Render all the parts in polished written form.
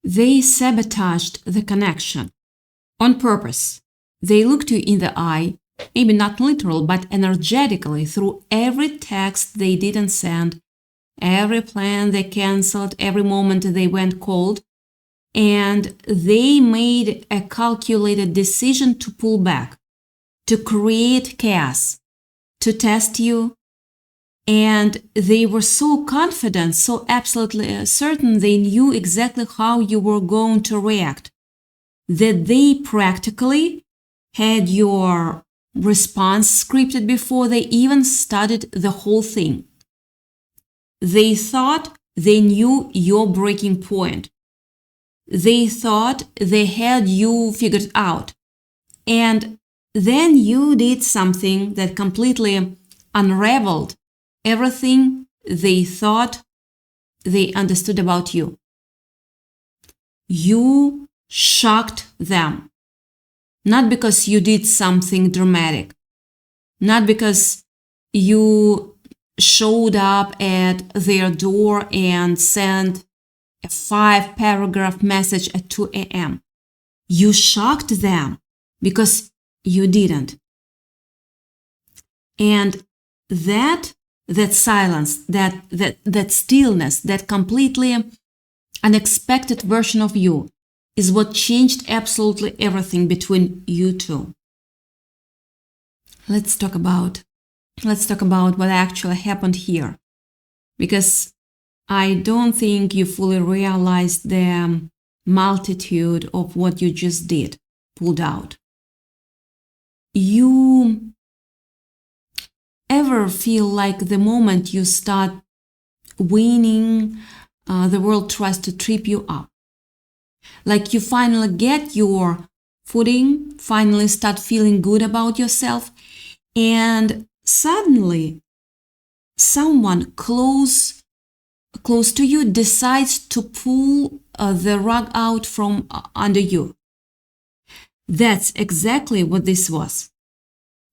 They sabotaged the connection on purpose. They looked you in the eye, maybe not literal, but energetically, through every text they didn't send, every plan they canceled, every moment they went cold, and they made a calculated decision to pull back, to create chaos, to test you. And they were so confident, so absolutely certain they knew exactly how you were going to react, that they practically had your response scripted before they even studied the whole thing. They thought they knew your breaking point. They thought they had you figured out. And then you did something that completely unraveled everything they thought they understood about you. You shocked them. Not because you did something dramatic. Not because you showed up at their door and sent a 5-paragraph message at 2 a.m. You shocked them because you didn't. And that silence, that stillness, that completely unexpected version of you is what changed absolutely everything between you two. Let's talk about what actually happened here, because I don't think you fully realized the multitude of what you just did, pulled out. You ever feel like the moment you start winning, the world tries to trip you up? Like you finally get your footing, finally start feeling good about yourself, and suddenly someone close to you decides to pull the rug out from under you. That's exactly what this was.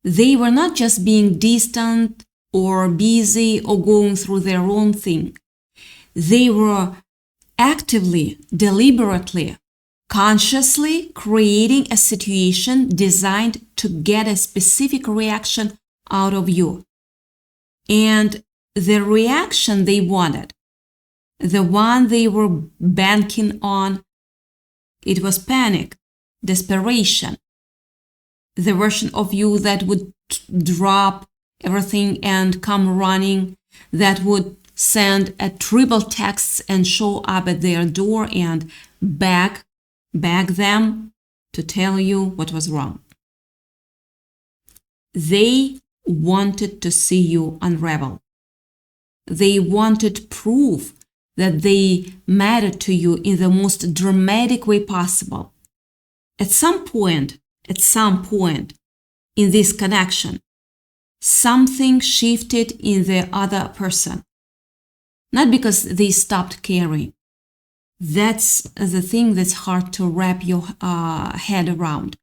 They were not just being distant or busy or going through their own thing. They were actively, deliberately, consciously creating a situation designed to get a specific reaction out of you. And the reaction they wanted, the one they were banking on, it was panic, desperation. The version of you that would drop everything and come running, that would send a triple texts and show up at their door and beg them to tell you what was wrong. They wanted to see you unravel. They wanted proof that they mattered to you in the most dramatic way possible. At some point in this connection, something shifted in the other person. Not because they stopped caring. That's the thing that's hard to wrap your head around.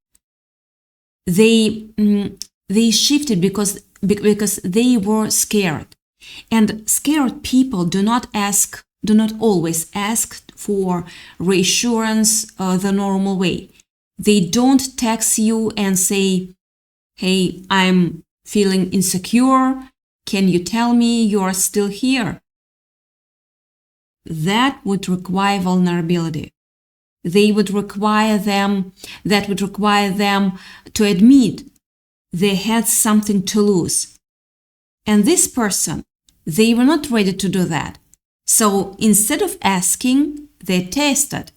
They shifted because they were scared. And scared people do not always ask for reassurance the normal way. They don't text you and say, "Hey, I'm feeling insecure. Can you tell me you are still here?" That would require vulnerability. That would require them to admit they had something to lose. And this person, they were not ready to do that. So instead of asking, they tested.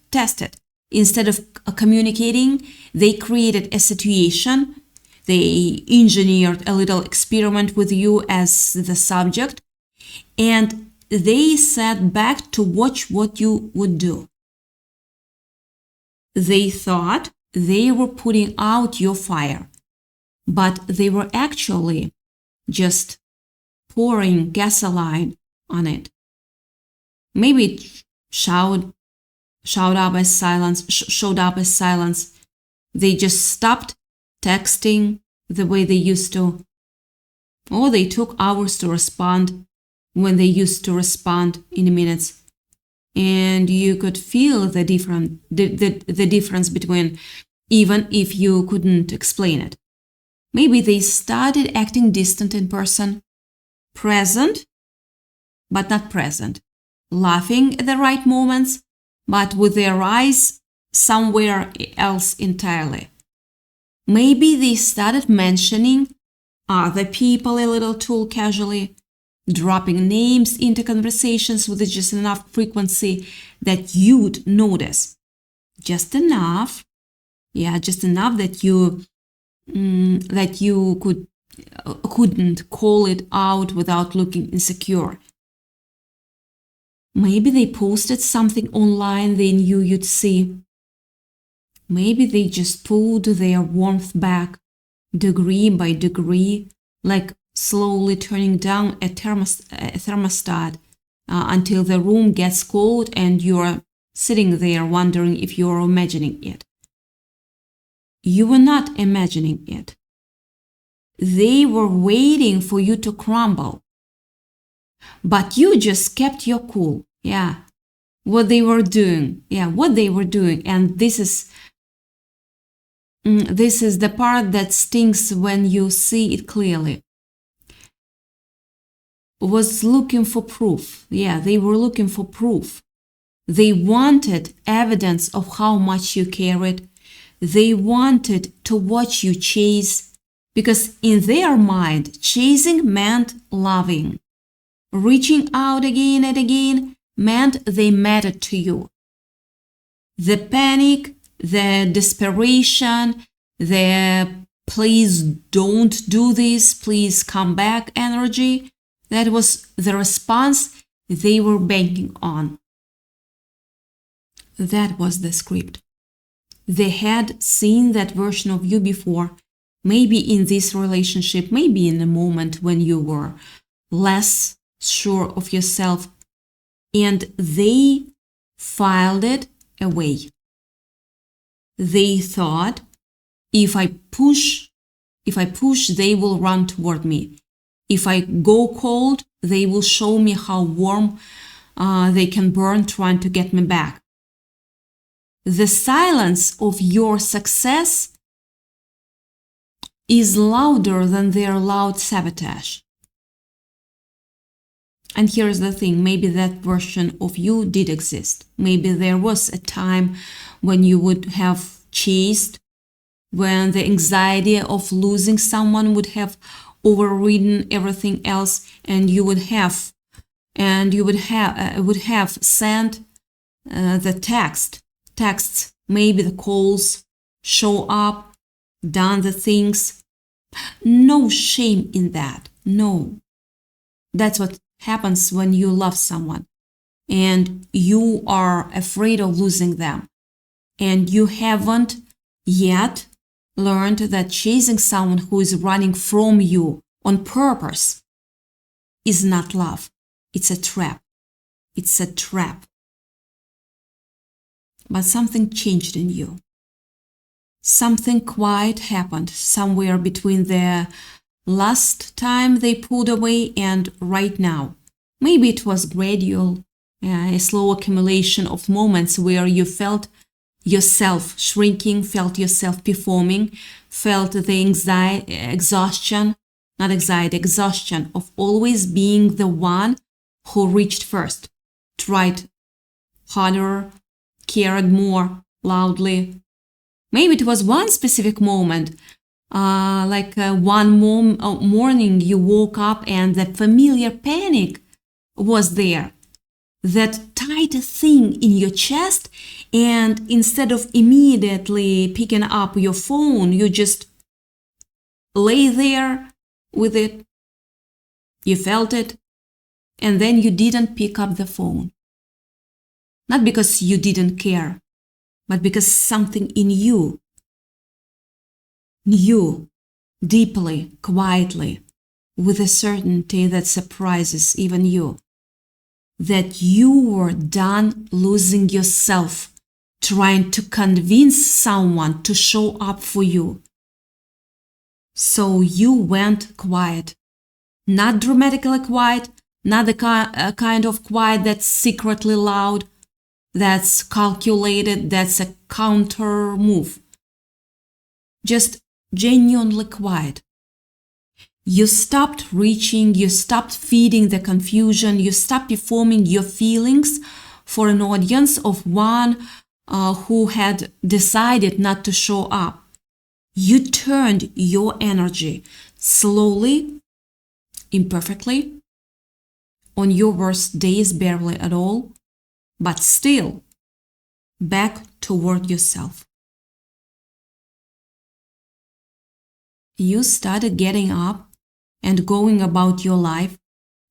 Instead of communicating, they created a situation. They engineered a little experiment with you as the subject, and they sat back to watch what you would do. They thought they were putting out your fire, but they were actually just pouring gasoline on it. Maybe it showed up as silence. They just stopped texting the way they used to, or they took hours to respond when they used to respond in minutes. And you could feel the difference between, even if you couldn't explain it. Maybe they started acting distant in person, present, but not present, laughing at the right moments, but with their eyes somewhere else entirely. Maybe they started mentioning other people a little too casually, dropping names into conversations with just enough frequency that you'd notice. Just enough. Yeah, just enough that you couldn't call it out without looking insecure. Maybe they posted something online they knew you'd see. Maybe they just pulled their warmth back, degree by degree, like slowly turning down a thermostat until the room gets cold and you're sitting there wondering if you're imagining it. You were not imagining it. They were waiting for you to crumble. But you just kept your cool. Yeah. What they were doing. And this is the part that stings when you see it clearly. Was looking for proof. Yeah, they were looking for proof. They wanted evidence of how much you cared. They wanted to watch you chase, because in their mind, chasing meant loving. Reaching out again and again meant they mattered to you. The panic, the desperation, the please don't do this, please come back energy, that was the response they were banking on. That was the script. They had seen that version of you before, maybe in this relationship, maybe in a moment when you were less sure of yourself, and they filed it away. They thought, if I push, they will run toward me. If I go cold, they will show me how warm they can burn trying to get me back. The silence of your success is louder than their loud sabotage. And here's the thing, maybe that version of you did exist. Maybe there was a time when you would have chased, when the anxiety of losing someone would have overridden everything else, and you would have sent the texts, maybe the calls, show up, done the things. No shame in that. No. That's what happens when you love someone and you are afraid of losing them, and you haven't yet learned that chasing someone who is running from you on purpose is not love. It's a trap. It's a trap. But something changed in you. Something quiet happened somewhere between the last time they pulled away and right now. Maybe it was gradual, a slow accumulation of moments where you felt yourself shrinking, felt yourself performing, felt the exhaustion of always being the one who reached first, tried harder, cared more loudly. Maybe it was one specific moment, one morning you woke up and the familiar panic was there, that tight thing in your chest, and instead of immediately picking up your phone, you just lay there with it. You felt it, and then you didn't pick up the phone. Not because you didn't care, but because something in you knew deeply, quietly, with a certainty that surprises even you, that you were done losing yourself, trying to convince someone to show up for you. So you went quiet. Not dramatically quiet, not the kind of quiet that's secretly loud, that's calculated, that's a counter move. Just genuinely quiet. You stopped reaching, you stopped feeding the confusion, you stopped performing your feelings for an audience of one who had decided not to show up. You turned your energy slowly, imperfectly, on your worst days, barely at all, but still back toward yourself. You started getting up and going about your life.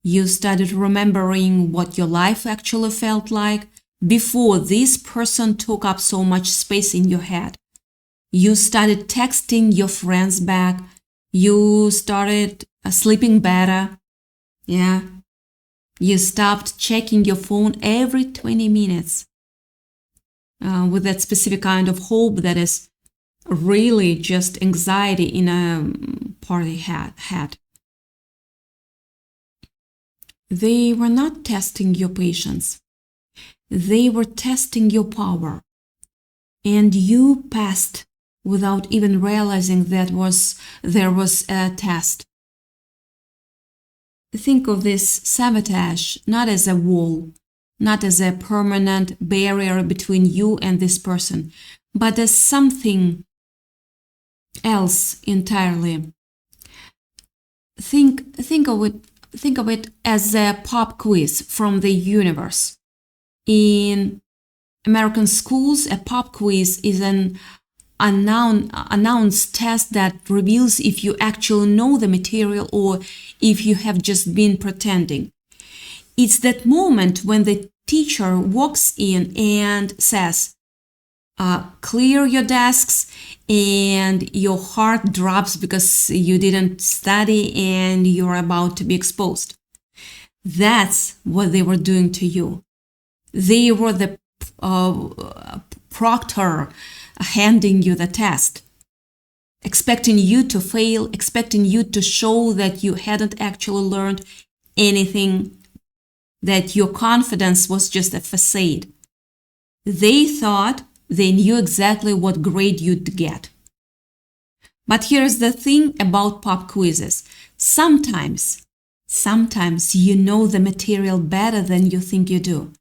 You started remembering what your life actually felt like before this person took up so much space in your head. You started texting your friends back. You started sleeping better. Yeah. You stopped checking your phone every 20 minutes with that specific kind of hope that is really just anxiety in a party hat. They were not testing your patience. They were testing your power. And you passed without even realizing there was a test. Think of this sabotage not as a wall, not as a permanent barrier between you and this person, but as something else entirely. Think of it as a pop quiz from the universe. In American schools, a pop quiz is an announced test that reveals if you actually know the material or if you have just been pretending. It's that moment when the teacher walks in and says, clear your desks, and your heart drops because you didn't study and you're about to be exposed. That's what they were doing to you. They were the proctor handing you the test, expecting you to fail, expecting you to show that you hadn't actually learned anything, that your confidence was just a facade. They thought they knew exactly what grade you'd get. But here's the thing about pop quizzes. Sometimes you know the material better than you think you do.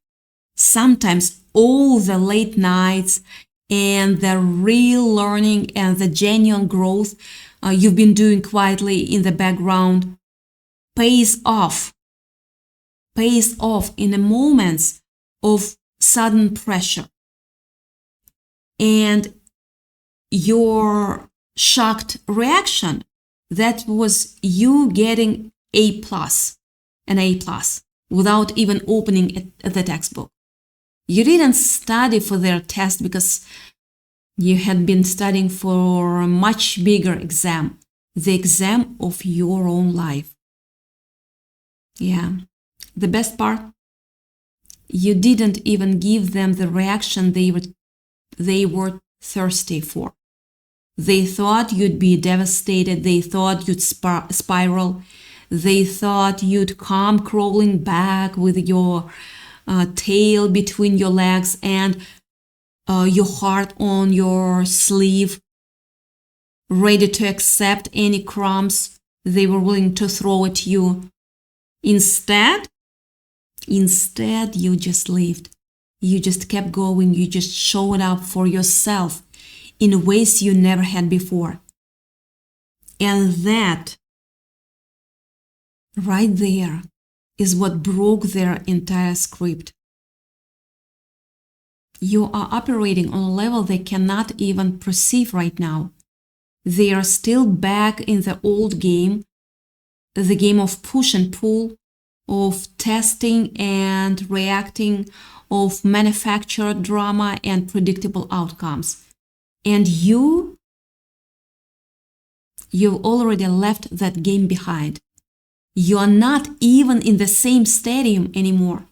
Sometimes all the late nights and the real learning and the genuine growth you've been doing quietly in the background pays off in the moments of sudden pressure. And your shocked reaction, that was you getting an A+, without even opening the textbook. You didn't study for their test because you had been studying for a much bigger exam, the exam of your own life. Yeah, the best part, you didn't even give them the reaction they were thirsty for. They thought you'd be devastated. They thought you'd spiral. They thought you'd come crawling back with your tail between your legs and your heart on your sleeve, ready to accept any crumbs they were willing to throw at you. Instead, you just lived. You just kept going. You just showed up for yourself in ways you never had before. And that, right there, is what broke their entire script. You are operating on a level they cannot even perceive right now. They are still back in the old game, the game of push and pull, of testing and reacting, of manufactured drama and predictable outcomes. And you've already left that game behind. You are not even in the same stadium anymore.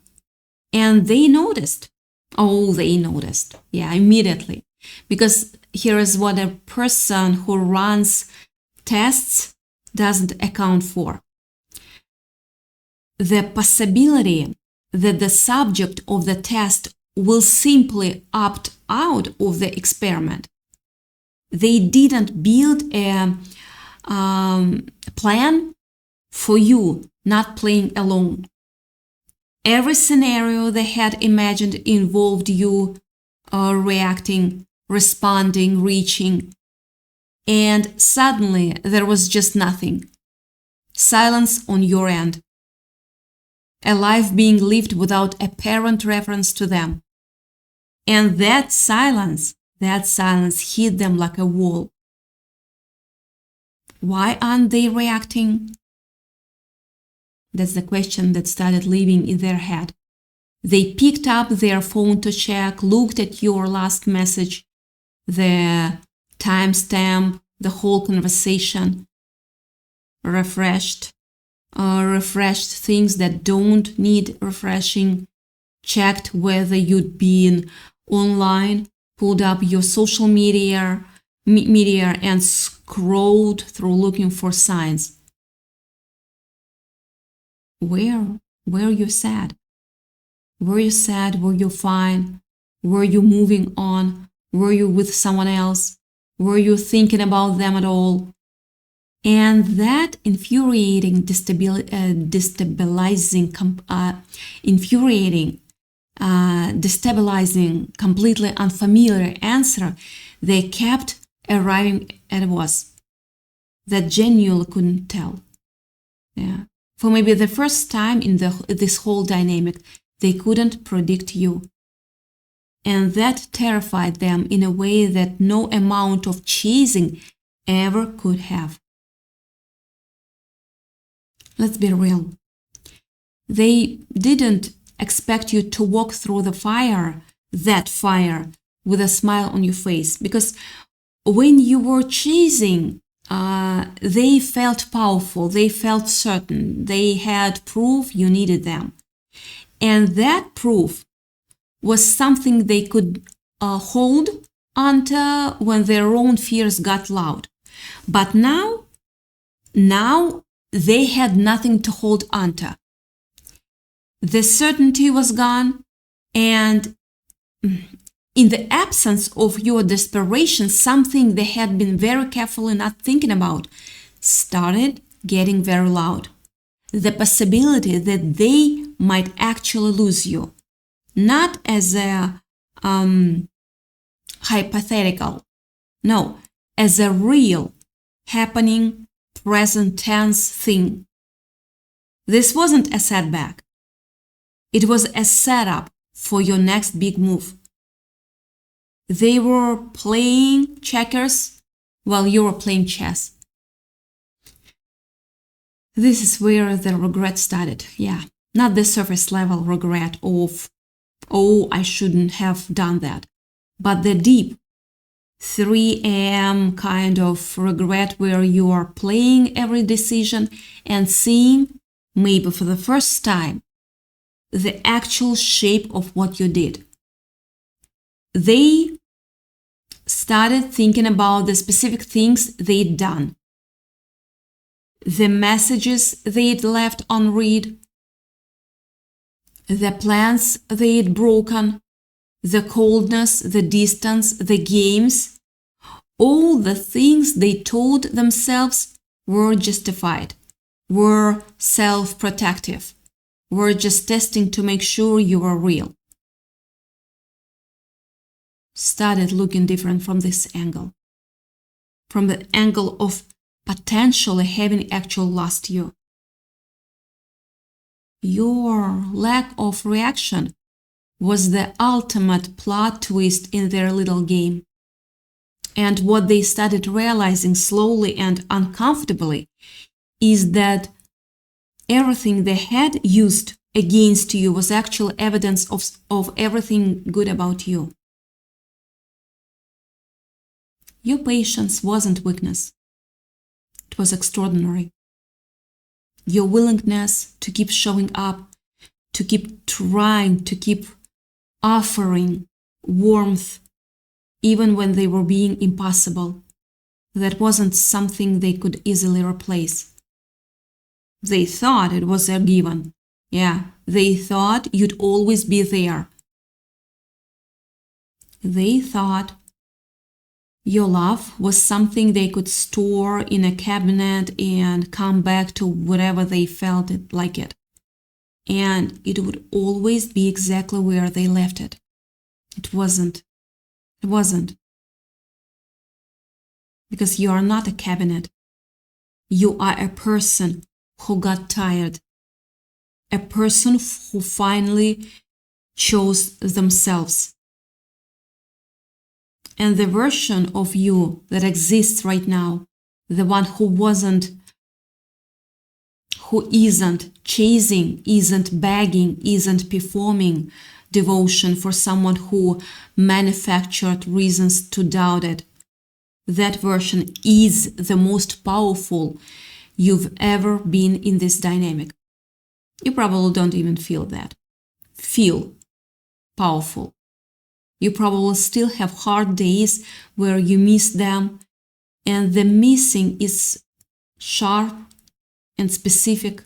And they noticed. Oh, they noticed. Yeah, immediately. Because here is what a person who runs tests doesn't account for. The possibility that the subject of the test will simply opt out of the experiment. They didn't build a plan for you not playing alone. Every scenario they had imagined involved you reacting, responding, reaching. And suddenly there was just nothing. Silence on your end. A life being lived without apparent reference to them. And that silence hit them like a wall. Why aren't they reacting? That's the question that started living in their head. They picked up their phone to check, looked at your last message, the timestamp, the whole conversation, refreshed things that don't need refreshing, checked whether you'd been online, pulled up your social media and scrolled through looking for signs. Were you sad? Were you sad? Were you fine? Were you moving on? Were you with someone else? Were you thinking about them at all? And that infuriating, destabilizing, completely unfamiliar answer they kept arriving at was that genuinely couldn't tell. Yeah. For maybe the first time in this whole dynamic, they couldn't predict you. And that terrified them in a way that no amount of chasing ever could have. Let's be real. They didn't expect you to walk through that fire, with a smile on your face, because when you were chasing, they felt powerful, they felt certain, they had proof you needed them. And that proof was something they could hold onto when their own fears got loud. But now they had nothing to hold onto. The certainty was gone, and in the absence of your desperation, something they had been very carefully not thinking about started getting very loud. The possibility that they might actually lose you, not as a hypothetical, no, as a real, happening, present tense thing. This wasn't a setback. It was a setup for your next big move. They were playing checkers while you were playing chess. This is where the regret started. Yeah, not the surface level regret of, oh, I shouldn't have done that, but the deep 3 a.m. kind of regret where you are playing every decision and seeing, maybe for the first time, the actual shape of what you did. They started thinking about the specific things they'd done, the messages they'd left unread, the plans they'd broken, the coldness, the distance, the games, all the things they told themselves were justified, were self-protective, were just testing to make sure you were real. Started looking different from this angle, from the angle of potentially having actually lost you. Your lack of reaction was the ultimate plot twist in their little game. And what they started realizing slowly and uncomfortably is that everything they had used against you was actual evidence of everything good about you. Your patience wasn't weakness. It was extraordinary. Your willingness to keep showing up, to keep trying, to keep offering warmth, even when they were being impossible, that wasn't something they could easily replace. They thought it was a given. Yeah, they thought you'd always be there. They thought your love was something they could store in a cabinet and come back to whatever they felt it like it. And it would always be exactly where they left it. It wasn't. It wasn't. Because you are not a cabinet. You are a person who got tired. A person who finally chose themselves. And the version of you that exists right now, the one who isn't chasing, isn't begging, isn't performing devotion for someone who manufactured reasons to doubt it. That version is the most powerful you've ever been in this dynamic. You probably don't even feel that. Feel powerful. You probably still have hard days where you miss them, and the missing is sharp and specific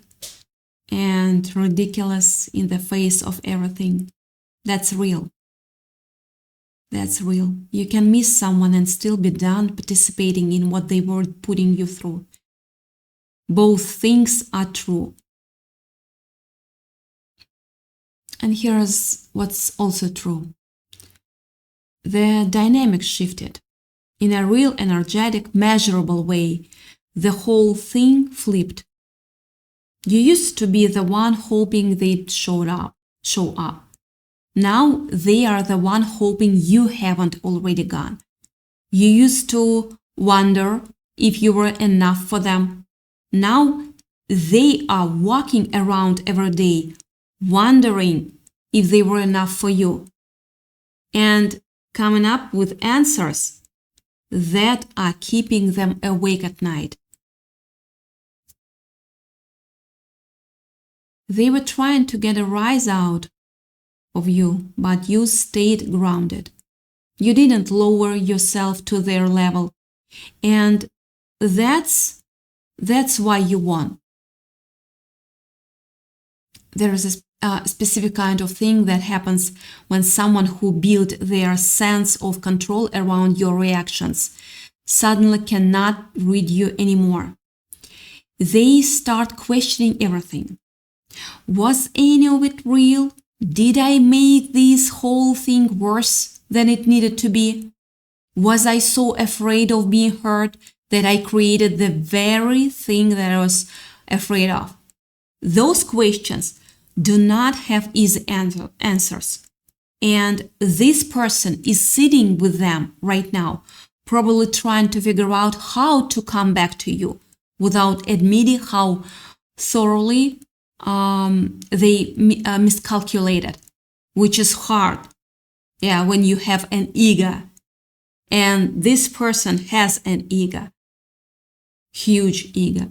and ridiculous in the face of everything. That's real. That's real. You can miss someone and still be done participating in what they were putting you through. Both things are true. And here's what's also true. The dynamic shifted. In a real, energetic, measurable way, the whole thing flipped. You used to be the one hoping they'd show up. Now they are the one hoping you haven't already gone. You used to wonder if you were enough for them. Now they are walking around every day wondering if they were enough for you and coming up with answers that are keeping them awake at night. They were trying to get a rise out of you, but you stayed grounded. You didn't lower yourself to their level, and that's why you won. There is a specific kind of thing that happens when someone who built their sense of control around your reactions suddenly cannot read you anymore. They start questioning everything. Was any of it real? Did I make this whole thing worse than it needed to be? Was I so afraid of being hurt that I created the very thing that I was afraid of? Those questions do not have easy answers. And this person is sitting with them right now, probably trying to figure out how to come back to you without admitting how thoroughly they miscalculated, which is hard. Yeah, when you have an ego. And this person has an ego, huge ego.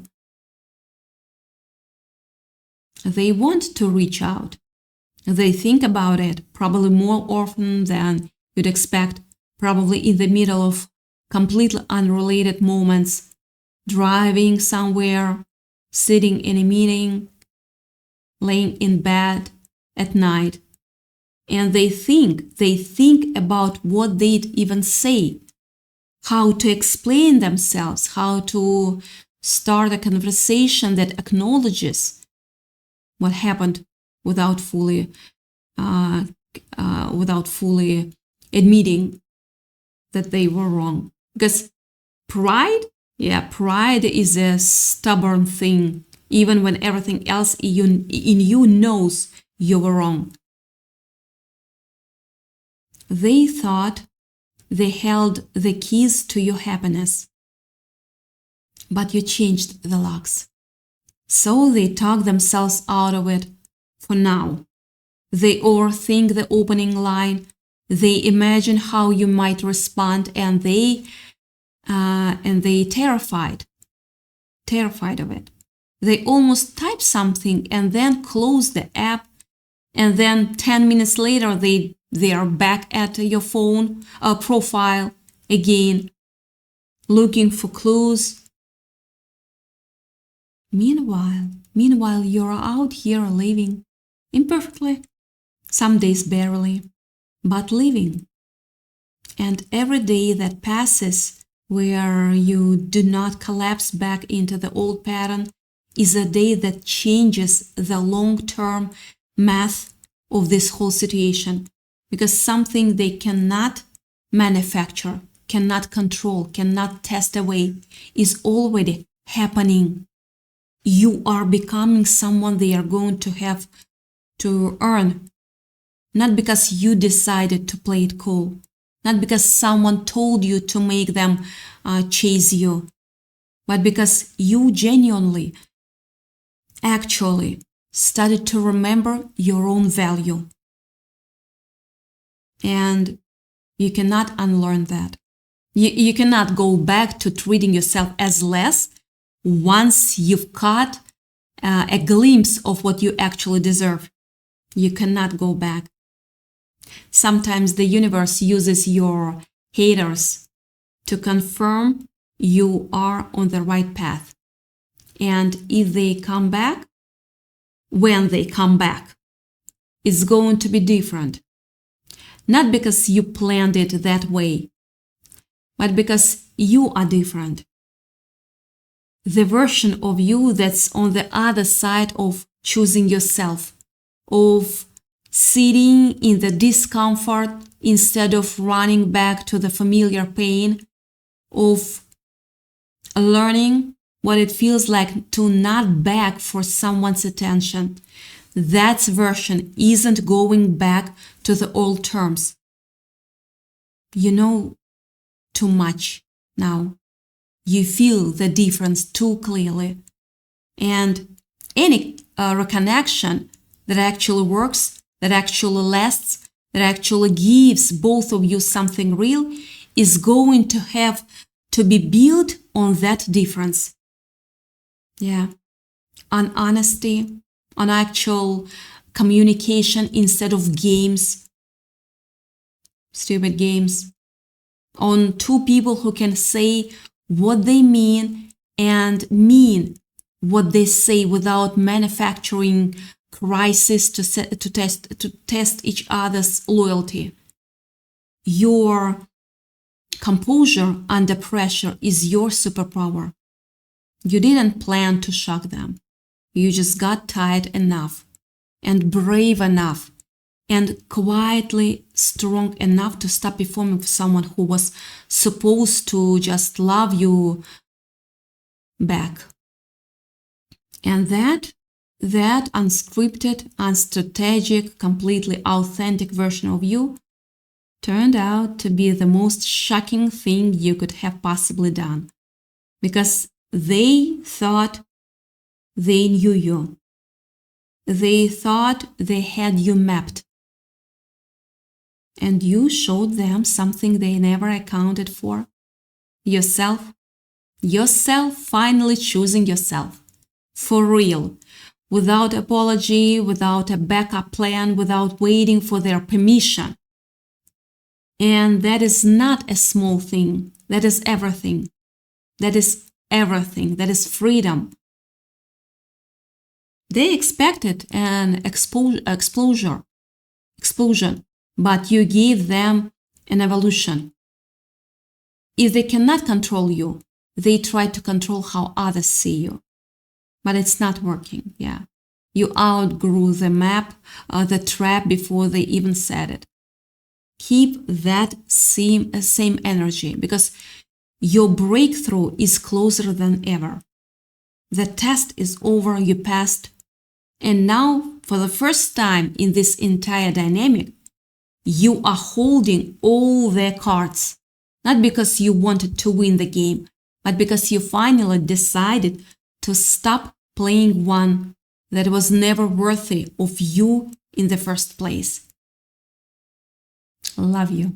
They want to reach out. They think about it probably more often than you'd expect, probably in the middle of completely unrelated moments, driving somewhere, sitting in a meeting, laying in bed at night. And they think about what they'd even say, how to explain themselves, how to start a conversation that acknowledges what happened without fully admitting that they were wrong. Because pride is a stubborn thing, even when everything else in you knows you were wrong. They thought they held the keys to your happiness, but you changed the locks. So they talk themselves out of it for now. They overthink the opening line. They imagine how you might respond, and they terrified of it. They almost type something and then close the app, and then 10 minutes later they are back at your phone profile again, looking for clues. Meanwhile, you're out here living imperfectly, some days barely, but living. And every day that passes where you do not collapse back into the old pattern is a day that changes the long-term math of this whole situation, because something they cannot manufacture, cannot control, cannot test away is already happening. You are becoming someone they are going to have to earn, not because you decided to play it cool, not because someone told you to make them chase you, but because you genuinely, actually started to remember your own value. And you cannot unlearn that. You cannot go back to treating yourself as less once you've caught a glimpse of what you actually deserve. You cannot go back. Sometimes the universe uses your haters to confirm you are on the right path. And if they come back, when they come back, it's going to be different. Not because you planned it that way, but because you are different. The version of you that's on the other side of choosing yourself, of sitting in the discomfort instead of running back to the familiar pain, of learning what it feels like to not beg for someone's attention. That version isn't going back to the old terms. You know too much now. You feel the difference too clearly. And any reconnection that actually works, that actually lasts, that actually gives both of you something real is going to have to be built on that difference. Yeah. On honesty, on actual communication instead of games, stupid games, on two people who can say what they mean and mean what they say without manufacturing crisis to test each other's loyalty. Your composure under pressure is your superpower. You didn't plan to shock them. You just got tired enough and brave enough and quietly strong enough to stop performing for someone who was supposed to just love you back. And that unscripted, unstrategic, completely authentic version of you turned out to be the most shocking thing you could have possibly done, because they thought they knew you. They thought they had you mapped. And you showed them something they never accounted for. Yourself. Yourself finally choosing yourself. For real. Without apology, without a backup plan, without waiting for their permission. And that is not a small thing. That is everything. That is everything. That is freedom. They expected an explosion, but you gave them an evolution. If they cannot control you, they try to control how others see you. But it's not working, yeah. You outgrew the map, the trap before they even said it. Keep that same energy, because your breakthrough is closer than ever. The test is over, you passed. And now, for the first time in this entire dynamic, you are holding all their cards. Not because you wanted to win the game, but because you finally decided to stop playing one that was never worthy of you in the first place. Love you.